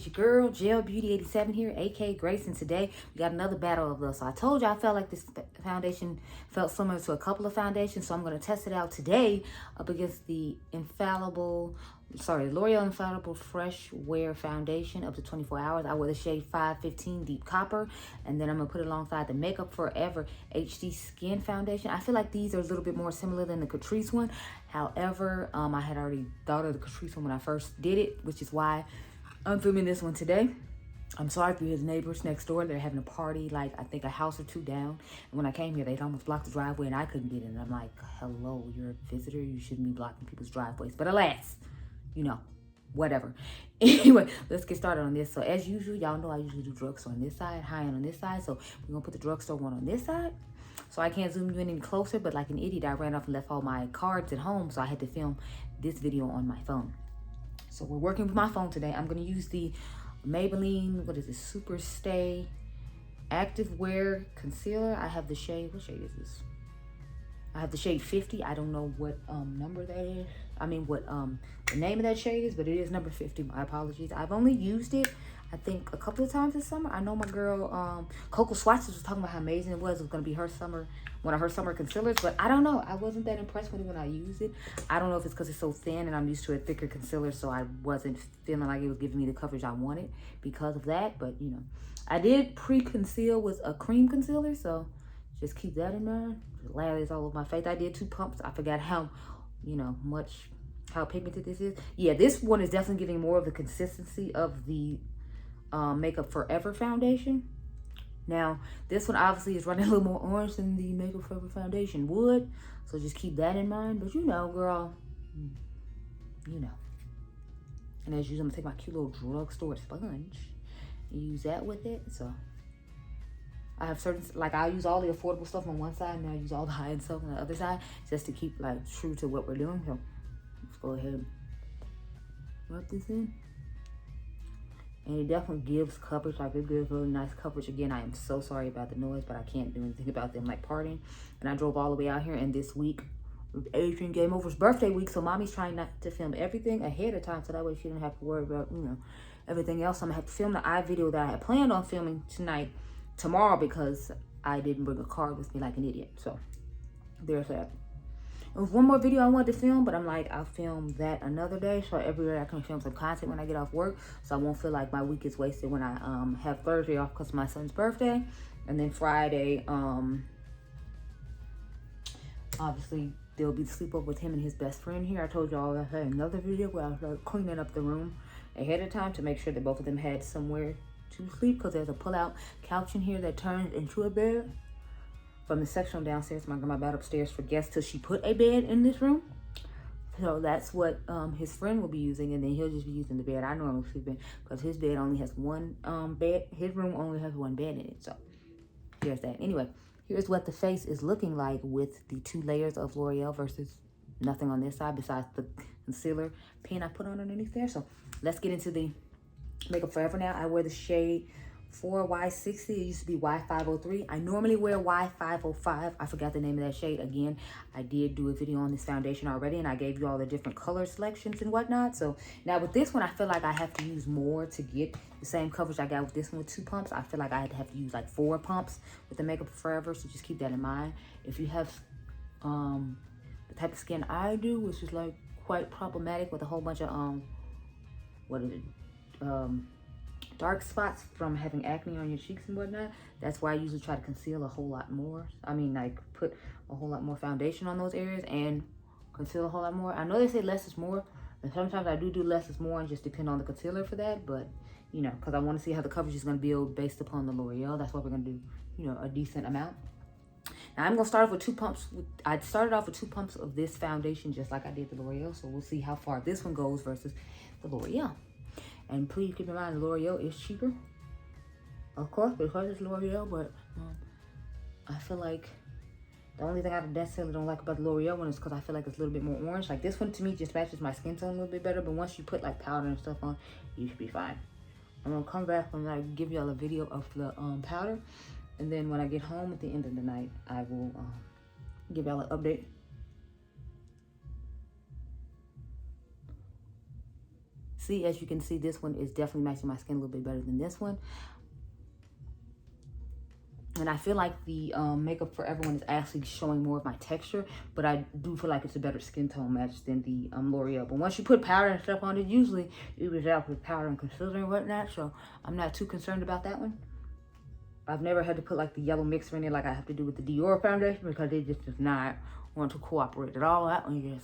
your girl, Gel Beauty 87 here, aka Grace, and today we got another battle of those. So I told you I felt like this foundation felt similar to a couple of foundations, so I'm going to test it out today up against the L'Oreal Infallible Freshwear Foundation up to 24 hours. I wear the shade 515 Deep Copper, and then I'm going to put it alongside the Makeup Forever HD Skin Foundation. I feel like these are a little bit more similar than the Catrice one. However, I had already thought of the Catrice one when I first did it, which is why I'm filming this one today. I'm sorry for his neighbors next door. They're having a party, like, I think a house or two down. And when I came here, they'd almost blocked the driveway and I couldn't get in. And I'm like, hello, you're a visitor. You shouldn't be blocking people's driveways. But alas, you know, whatever. Anyway, let's get started on this. So as usual, y'all know I usually do drugstore on this side, high-end on this side. So we're going to put the drugstore one on this side. So I can't zoom you in any closer, but like an idiot, I ran off and left all my cards at home. So I had to film this video on my phone. So we're working with my phone today. I'm going to use the Maybelline, what is it, Super Stay Active Wear Concealer. I have the shade, what shade is this? I have the shade 50. I don't know what number that is. I mean, what the name of that shade is, but it is number 50. My apologies. I've only used it, I think, a couple of times this summer. I know my girl, Coco Swatches was talking about how amazing it was. It was going to be her summer, one of her summer concealers, but I don't know. I wasn't that impressed with it when I used it. I don't know if it's because it's so thin and I'm used to a thicker concealer, so I wasn't feeling like it was giving me the coverage I wanted because of that. But, you know, I did pre-conceal with a cream concealer, so just keep that in mind. Layers all over my face. I did 2 pumps. I forgot how, you know, how pigmented this is. Yeah, this one is definitely giving more of the consistency of the Makeup Forever foundation. Now, this one obviously is running a little more orange than the Makeup Forever foundation would. So just keep that in mind. But you know, girl, you know. And as usual, I'm going to take my cute little drugstore sponge and use that with it. So I have certain, like, I'll use all the affordable stuff on one side and I'll use all the high-end stuff on the other side just to keep, like, true to what we're doing. So let's go ahead and rub this in. And it definitely gives coverage, like, it gives really nice coverage. Again, I am so sorry about the noise, but I can't do anything about them, like, partying. And I drove all the way out here, and this week, Adrian Game Over's birthday week, so mommy's trying not to film everything ahead of time, so that way she didn't have to worry about, you know, everything else. I'm gonna have to film the eye video that I had planned on filming tomorrow, because I didn't bring a card with me like an idiot. So there's that. There was one more video I wanted to film, but I'm like, I'll film that another day, so every day I can film some content when I get off work, so I won't feel like my week is wasted when I have Thursday off because of my son's birthday. And then Friday, obviously there'll be the sleepover with him and his best friend here. I told y'all I had another video where I was like cleaning up the room ahead of time to make sure that both of them had somewhere to sleep, because there's a pull-out couch in here that turns into a bed. From the section downstairs, my grandma brought upstairs for guests till she put a bed in this room. So that's what his friend will be using, and then he'll just be using the bed I normally sleep in, because his bed only has one bed. His room only has one bed in it. So there's that. Anyway, here's what the face is looking like with the 2 layers of L'Oreal versus nothing on this side besides the concealer pen I put on underneath there. So let's get into the Makeup Forever now. I wear the shade 4Y60. It used to be Y503. I normally wear Y505. I forgot the name of that shade. Again, I did do a video on this foundation already, and I gave you all the different color selections and whatnot. So now with this one, I feel like I have to use more to get the same coverage I got with this one with 2 pumps. I feel like I have to use like 4 pumps with the Makeup Forever, so just keep that in mind. If you have the type of skin I do, which is like quite problematic with a whole bunch of what is it, dark spots from having acne on your cheeks and whatnot, that's why I usually try to conceal a whole lot more. I mean, like, put a whole lot more foundation on those areas and conceal a whole lot more. I know they say less is more, and sometimes I do less is more and just depend on the concealer for that, but, you know, because I want to see how the coverage is going to build based upon the L'Oreal. That's why we're going to do, you know, a decent amount. Now, I'm going to start off with 2 pumps. I started off with 2 pumps of this foundation just like I did the L'Oreal, so we'll see how far this one goes versus the L'Oreal. And please keep in mind, L'Oreal is cheaper, of course, because it's L'Oreal, but I feel like the only thing I necessarily don't like about the L'Oreal one is because I feel like it's a little bit more orange. Like, this one, to me, just matches my skin tone a little bit better, but once you put, like, powder and stuff on, you should be fine. I'm going to come back and, like, give y'all a video of the powder, and then when I get home at the end of the night, I will give y'all an update. see, as you can see, this one is definitely matching my skin a little bit better than this one. And I feel like the Makeup Forever one is actually showing more of my texture, but I do feel like it's a better skin tone match than the L'Oreal. But once you put powder and stuff on it, usually it was out with powder and concealer and whatnot, so I'm not too concerned about that one. I've never had to put like the yellow mixer in it like I have to do with the Dior foundation, because it just does not want to cooperate at all. That one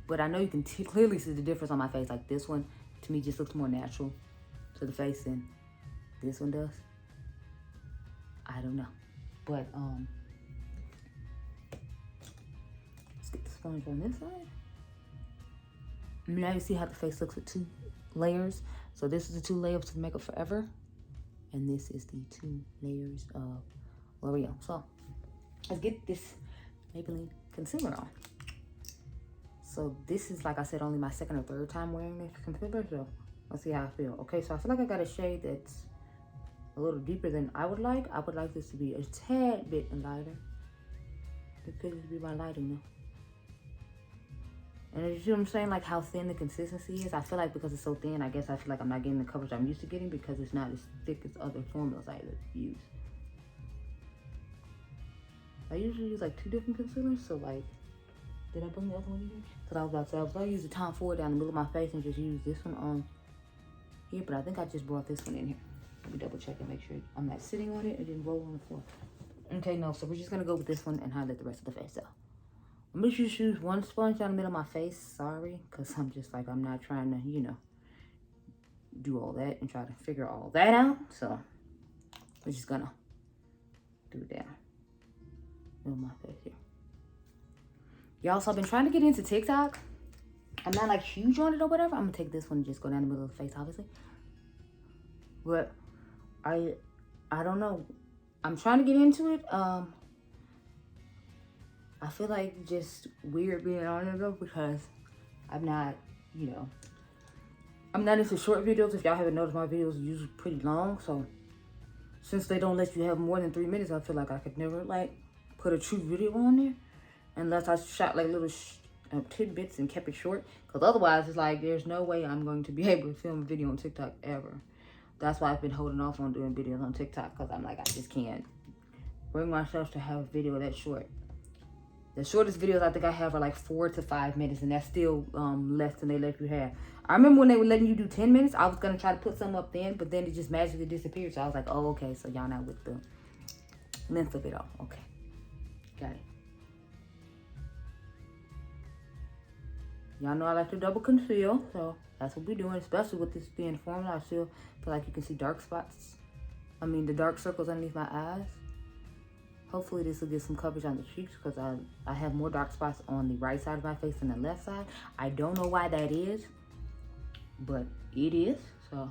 but I know you can clearly see the difference on my face. Like this one, to me, just looks more natural to the face than this one does. I don't know. But, let's get the sponge on this side. Now you see how the face looks with 2 layers. So this is the 2 layers of Makeup Forever. And this is the 2 layers of L'Oreal. So, let's get this Maybelline Concealer on. So this is, like I said, only my 2nd or 3rd time wearing this concealer, so let's see how I feel. Okay, so I feel like I got a shade that's a little deeper than I would like. I would like this to be a tad bit lighter. It could just be my lighting though. And you see what I'm saying? Like how thin the consistency is. I feel like because it's so thin, I guess I feel like I'm not getting the coverage I'm used to getting because it's not as thick as other formulas I use. I usually use like 2 different concealers, so like, did I bring the other one in here? Because I was about to say, I was going to use the Tom Ford down the middle of my face and just use this one on here, but I think I just brought this one in here. Let me double check and make sure I'm not sitting on it and then roll on the floor. Okay, no, so we're just going to go with this one and highlight the rest of the face out. I'm going to just use 1 sponge down the middle of my face. Sorry, because I'm just like, I'm not trying to, you know, do all that and try to figure all that out. So, we're just going to do it down the middle of my face here. Y'all, so I've been trying to get into TikTok. I'm not like huge on it or whatever. I'm gonna take this one and just go down the middle of the face, obviously. But I don't know. I'm trying to get into it. I feel like just weird being on it though, because I'm not, you know, I'm not into short videos. If y'all haven't noticed, my videos are usually pretty long. So since they don't let you have more than 3 minutes, I feel like I could never like put a true video on there. Unless I shot like little tidbits and kept it short. Because otherwise, it's like, there's no way I'm going to be able to film a video on TikTok ever. That's why I've been holding off on doing videos on TikTok. Because I'm like, I just can't bring myself to have a video that short. The shortest videos I think I have are like 4 to 5 minutes. And that's still less than they let you have. I remember when they were letting you do 10 minutes. I was going to try to put some up then. But then it just magically disappeared. So I was like, oh, okay. So y'all not with the length of it all. Okay. Got it. Y'all know I like to double conceal, so that's what we're doing, especially with this being formula. I still feel like you can see dark spots. I mean, the dark circles underneath my eyes. Hopefully this will get some coverage on the cheeks, because I have more dark spots on the right side of my face than the left side. I don't know why that is, but it is. So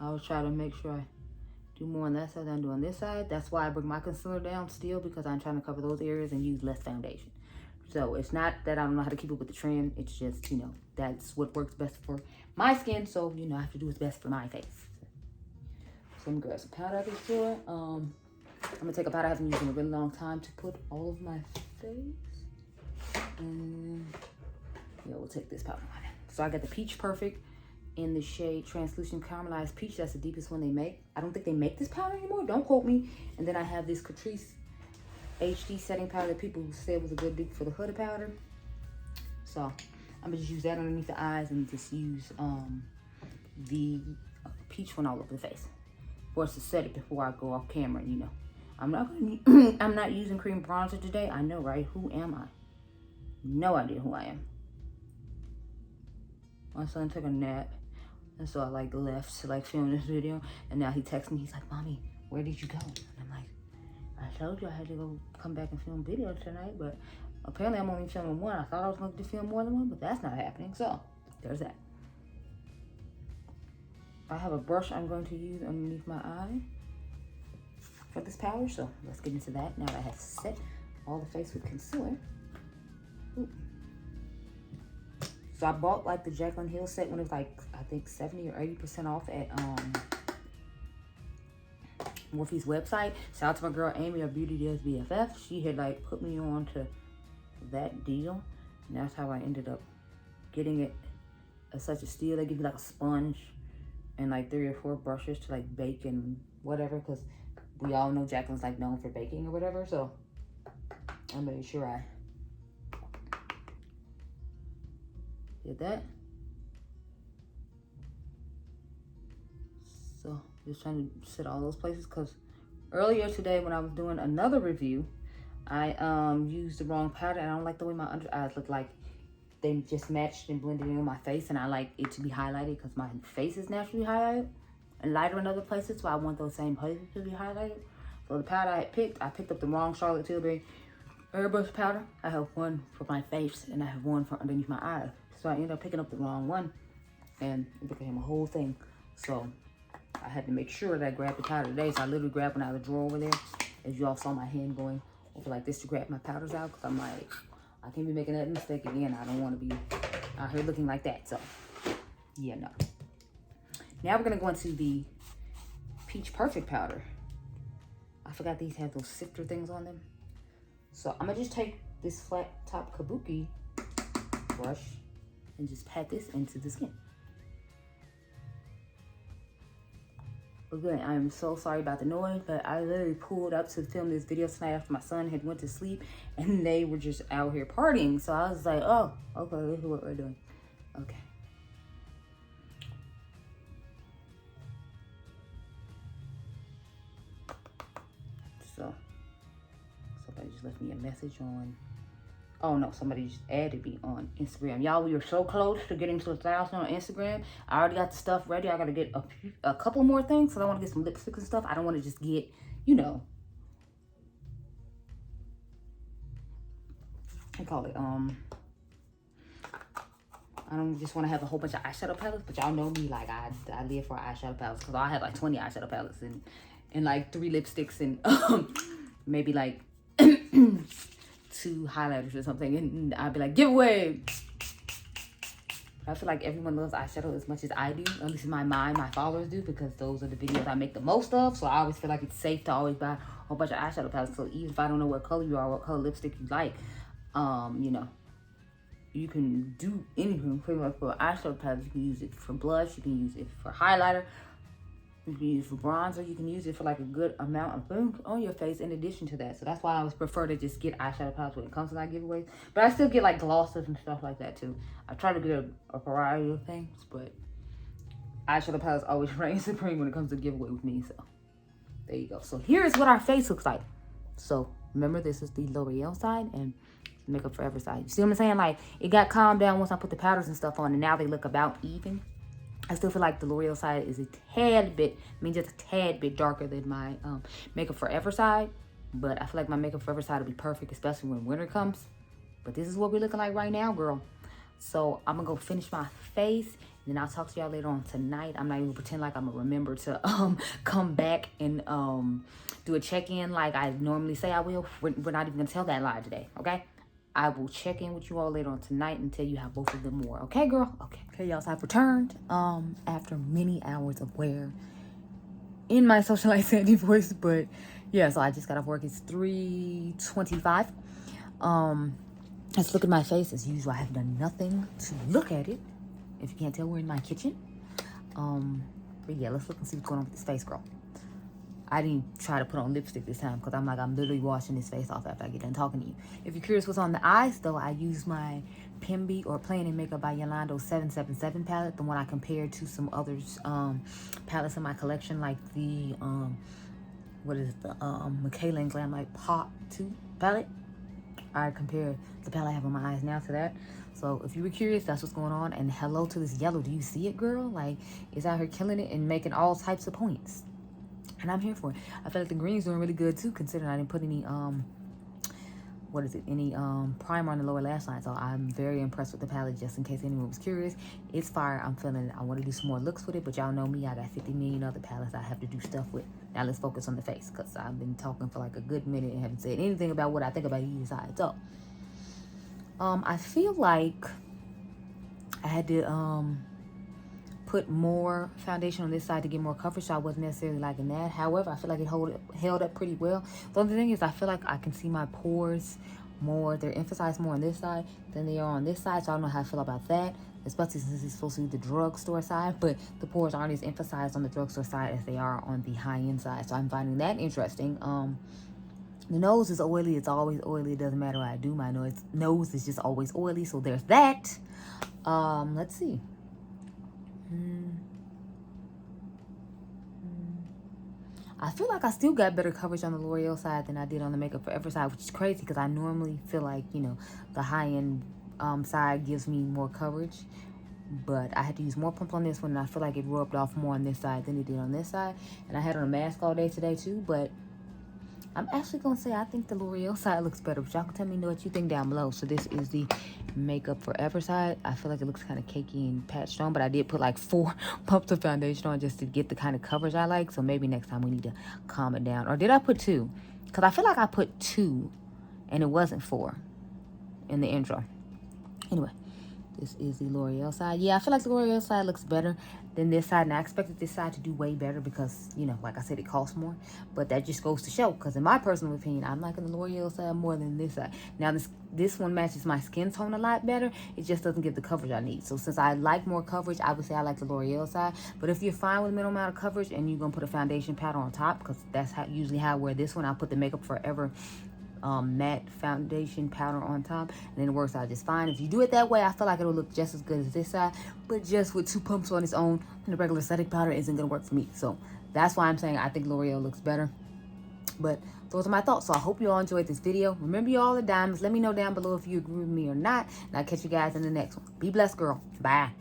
I always try to make sure I do more on that side than I do on this side. That's why I bring my concealer down still, because I'm trying to cover those areas and use less foundation. So it's not that I don't know how to keep up with the trend. It's just, you know, that's what works best for my skin. So, you know, I have to do what's best for my face. So I'm gonna grab some powder out of the store. I'm gonna take a powder I haven't used in a really long time to put all of my face. And yeah, we'll take this powder on. So I got the Peach Perfect in the shade Translucent Caramelized Peach. That's the deepest one they make. I don't think they make this powder anymore. Don't quote me. And then I have this Catrice HD setting powder that people said was a good dupe for the hooded powder. So I'm gonna just use that underneath the eyes and just use the peach one all over the face. For us to set it before I go off camera, you know. I'm not using cream bronzer today. I know, right? Who am I? No idea who I am. My son took a nap, and so I like left to like film this video, and now he texts me. He's like, "Mommy, where did you go?" And I'm like, I told you I had to go come back and film videos tonight, but apparently I'm only filming one. I thought I was going to film more than one, but that's not happening. So there's that. I have a brush I'm going to use underneath my eye for this powder. So let's get into that now that I have set all the face with concealer. Ooh. So I bought like the Jaclyn Hill set when it was like, I think 70 or 80% off at Morphe's website. Shout out to my girl Amy of Beauty Does BFF. She had like put me on to that deal, and that's how I ended up getting it as such a steal. They give you like a sponge and like 3 or 4 brushes to like bake and whatever, because we all know Jacqueline's like known for baking or whatever. So I made sure I did that. So just trying to set all those places, because earlier today when I was doing another review, I used the wrong powder, and I don't like the way my under eyes look like. They just matched and blended in with my face, and I like it to be highlighted because my face is naturally highlighted and lighter in other places, so I want those same places to be highlighted. So the powder I picked up the wrong Charlotte Tilbury airbrush powder. I have one for my face and I have one for underneath my eyes. So I ended up picking up the wrong one, and it became a whole thing. So I had to make sure that I grabbed the powder today. So I literally grabbed one out of the drawer over there, as you all saw my hand going over like this to grab my powders out, because I'm like, I can't be making that mistake again. I don't want to be out here looking like that. So yeah, no. Now we're gonna go into the Peach Perfect powder. I forgot these have those sifter things on them. So I'm gonna just take this flat top kabuki brush and just pat this into the skin. Again, I'm so sorry about the noise, but I literally pulled up to film this video tonight after my son had went to sleep, and they were just out here partying. So I was like, oh, okay, this is what we're doing. Okay. So somebody just left me a message on, oh no, somebody just added me on Instagram. Y'all, we are so close to getting to 1,000 on Instagram. I already got the stuff ready. I gotta get a couple more things, because I want to get some lipsticks and stuff. I don't want to just get, you know, I call it, I don't just want to have a whole bunch of eyeshadow palettes, but y'all know me, like I live for eyeshadow palettes, because I have like 20 eyeshadow palettes and like 3 lipsticks and maybe like 2 highlighters or something, and I'd be like, giveaway. I feel like everyone loves eyeshadow as much as I do, at least in my mind, my followers do, because those are the videos I make the most of. So I always feel like it's safe to always buy a whole bunch of eyeshadow palettes. So even if I don't know what color you are, what color lipstick you like, you know, you can do anything pretty much for eyeshadow palettes. You can use it for blush, you can use it for highlighter, you can use it for bronzer, you can use it for like a good amount of things on your face in addition to that. So that's why I always prefer to just get eyeshadow palettes when it comes to my giveaways. But I still get like glosses and stuff like that too. I try to get a variety of things, but eyeshadow palettes always reign supreme when it comes to giveaway with me. So there you go. So here's what our face looks like. So remember, this is the L'Oreal side and Makeup Forever side. You see what I'm saying? Like, it got calmed down once I put the powders and stuff on, and now they look about even. I still feel like the L'Oreal side is a tad bit, I mean just a tad bit darker than my Makeup Forever side. But I feel like my Makeup Forever side will be perfect, especially when winter comes. But this is what we're looking like right now, girl. So I'm gonna go finish my face, and then I'll talk to y'all later on tonight. I'm not even gonna pretend like I'm gonna remember to come back and do a check-in like I normally say I will. We're not even gonna tell that lie today, okay? I will check in with you all later on tonight and tell you how both of them were. Okay, girl? Okay, y'all. So I've returned after many hours of wear in my socialite Sandy voice. But yeah, so I just got off work. It's 3:25. Let's look at my face as usual. I have done nothing to look at it. If you can't tell, we're in my kitchen. But yeah, let's look and see what's going on with this face, girl. I didn't try to put on lipstick this time because I'm literally washing this face off after I get done talking to you. If you're curious what's on the eyes, though, I use my Pimby or Playing in Makeup by Yolando 777 palette, the one I compared to some others palettes in my collection, like the what is it, the Michaela and Glam Light Pop 2 palette. I compare the palette I have on my eyes now to that. So if you were curious, that's what's going on. And hello to this yellow. Do you see it, girl? Like, it's out here killing it and making all types of points. And I'm here for it. I feel like the green's doing really good too, considering I didn't put any any primer on the lower lash line. So I'm very impressed with the palette, just in case anyone was curious. It's fire. I'm feeling it. I want to do some more looks with it, but y'all know me, I got 50 million other palettes I have to do stuff with. Now let's focus on the face, because I've been talking for like a good minute and haven't said anything about what I think about either side. So I feel like I had to put more foundation on this side to get more coverage, so I wasn't necessarily liking that. However, I feel like it held up pretty well. The only thing is, I feel like I can see my pores more, they're emphasized more on this side than they are on this side. So I don't know how I feel about that, especially since it's supposed to be the drugstore side, but the pores aren't as emphasized on the drugstore side as they are on the high-end side. So I'm finding that interesting. The nose is oily. It's always oily. It doesn't matter what I do. My nose is just always oily. So there's that. Let's see. I feel like I still got better coverage on the L'Oreal side than I did on the Makeup Forever side, which is crazy because I normally feel like, you know, the high-end side gives me more coverage. But I had to use more pump on this one, and I feel like it rubbed off more on this side than it did on this side. And I had on a mask all day today too, but I'm actually going to say I think the L'Oreal side looks better. But y'all can tell me what you think down below. So this is the Makeup Forever side. I feel like it looks kind of cakey and patched on. But I did put like 4 pumps of foundation on just to get the kind of coverage I like. So maybe next time we need to calm it down. Or did I put 2? Because I feel like I put 2 and it wasn't 4 in the intro. Anyway. This is the L'Oreal side. Yeah, I feel like the L'Oreal side looks better than this side. And I expected this side to do way better because, you know, like I said, it costs more. But that just goes to show. Because in my personal opinion, I'm liking the L'Oreal side more than this side. Now, this one matches my skin tone a lot better. It just doesn't give the coverage I need. So since I like more coverage, I would say I like the L'Oreal side. But if you're fine with a minimal amount of coverage and you're going to put a foundation powder on top, because that's usually how I wear this one. I'll put the Makeup Forever matte foundation powder on top, and then it works out just fine. If you do it that way, I feel like it'll look just as good as this side, but just with 2 pumps on its own, and the regular setting powder isn't gonna work for me. So that's why I'm saying I think L'Oreal looks better. But those are my thoughts. So I hope you all enjoyed this video. Remember, you all are diamonds. Let me know down below if you agree with me or not, and I'll catch you guys in the next one. Be blessed, girl. Bye.